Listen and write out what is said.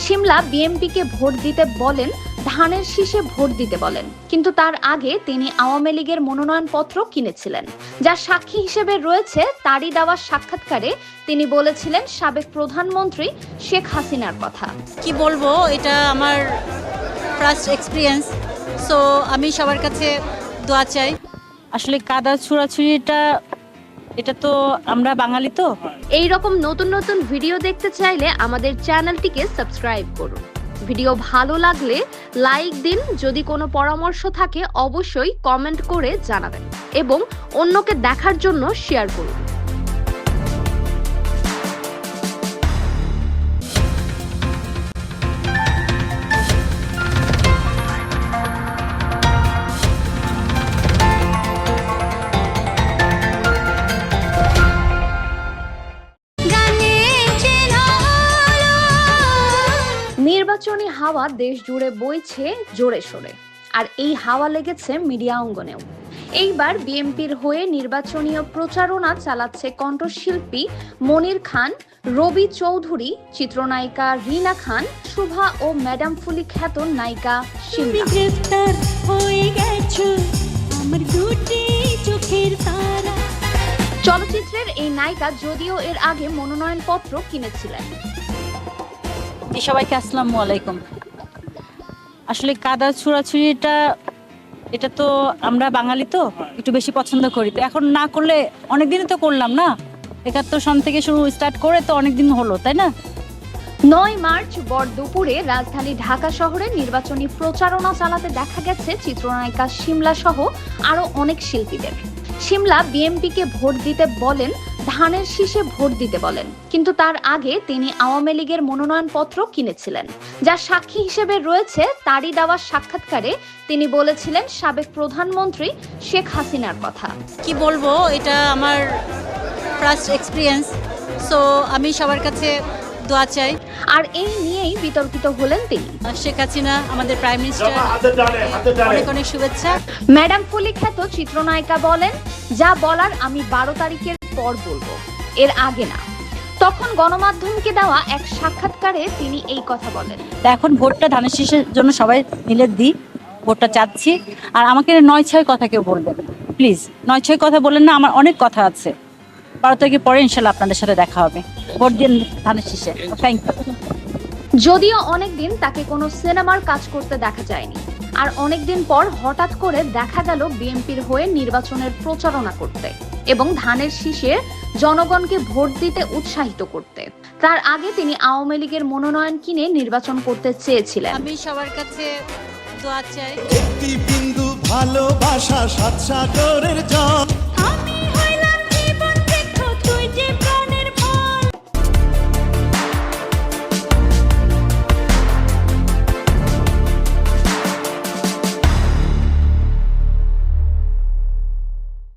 শিমলা বিএনপিকে ভোট দিতে বলেন, ধানের শীষে ভোট দিতে বলেন, কিন্তু তার আগে তিনি আওয়ামী লীগের মনোনয়নপত্র কিনেছিলেন। যার সাক্ষী হিসেবে রয়েছে তারই দেওয়া সাক্ষাৎকারে তিনি বলেছিলেন সাবেক প্রধানমন্ত্রী শেখ হাসিনার কথা। কি বলবো, এটা আমার ফার্স্ট এক্সপিরিয়েন্স, সো আমি সবার কাছে দোয়া চাই। আসলে কাদা ছুড়াছুড়িটা এটা তো আমরা বাঙালি তো। এই রকম নতুন নতুন ভিডিও দেখতে চাইলে আমাদের চ্যানেলটিকে সাবস্ক্রাইব করুন। ভিডিও ভালো লাগলে লাইক দিন, যদি কোনো পরামর্শ থাকে অবশ্যই কমেন্ট করে জানাবেন এবং অন্যকে দেখার জন্য শেয়ার করুন। নির্বাচনী হাওয়া দেশ জুড়ে বইছে জোরে সোরে, আর এই হাওয়া লেগেছে মিডিয়া অঙ্গনেও। এইবার বিএনপির হয়ে নির্বাচনীয় প্রচারণা চালাচ্ছে কণ্ঠশিল্পী মনির খান, রবি চৌধুরী, চিত্রনায়িকা রিনা খান, শুভা ও ম্যাডাম ফুলি খ্যাত নায়িকা শিমলা। চলচ্চিত্রের এই নায়িকা যদিও এর আগে মনোনয়নপত্র কিনেছিলেন। সবাইকে আসসালামু আলাইকুম। আসলে কাদা ছুড়াছুড়িটা এটা তো আমরা বাঙালি তো একটু বেশি পছন্দ করি, তো এখন না করলে অনেকদিনই তো করলাম না, ৭১ সন থেকে শুরু স্টার্ট করে তো অনেকদিন হলো, তাই না? ৯ মার্চ ভর দুপুরে রাজধানী ঢাকা শহরে নির্বাচনী প্রচারণা চালাতে দেখা গেছে চিত্রনায়িকা শিমলা সহ আরো অনেক শিল্পীদের। শিমলা বিএনপিকে ভোট দিতে বলেন, ধানের শীষে ভোট দিতে বলেন, কিন্তু তার আগে তিনি আওয়ামী লীগের মনোনয়নপত্র কিনেছিলেন। যার সাক্ষী হিসেবে রয়েছে তারই দেওয়া সাক্ষাৎকারে তিনি বলেছিলেন সাবেক প্রধানমন্ত্রী শেখ হাসিনার কথা। কি বলবো, এটা আমার ফার্স্ট এক্সপিরিয়েন্স, সো আমি সবার কাছে দোয়া চাই। আর এই নিয়েই বিতর্কিত হলেন তিনি। শেখ হাসিনা আমাদের প্রাইম মিনিস্টার, অনেক অনেক শুভেচ্ছা। ম্যাডাম ফুলি খ্যাত চিত্রনায়িকা বলেন, যা বলার আমি ১২ তারিখের পর বলবো, এর আগে না। তখন গণমাধ্যমকে দেওয়া এক সাক্ষাৎকারে তিনি এই কথা বলেন। এখন ভোটটা ধানের শীষের জন্য সবাই মিলে দিই, ভোটটা চাচ্ছি। আর আমাকে ৯-৬ কথা কেউ বলবেন প্লিজ, ৯-৬ কথা বললেন না, আমার অনেক কথা আছে। ১২ তারিখের পরে ইনশাল্লাহ আপনাদের সাথে দেখা হবে। ভোট দিন ধানের শীষে। Thank you. যদিও অনেকদিন তাকে কোনো সিনেমার কাজ করতে দেখা যায়নি, আর অনেকদিন পর হঠাৎ করে দেখা গেল বিএনপির হয়ে নির্বাচনের প্রচারণা করতে এবং ধানের শীষে জনগণকে ভোট দিতে উৎসাহিত করতে। তার আগে তিনি আওয়ামী লীগের মনোনয়ন কিনে নির্বাচন করতে চেয়েছিলেন। আমি সবার কাছে দোয়া চাই। একটি বিন্দু ভালোবাসা, ৭ সাগরের জল।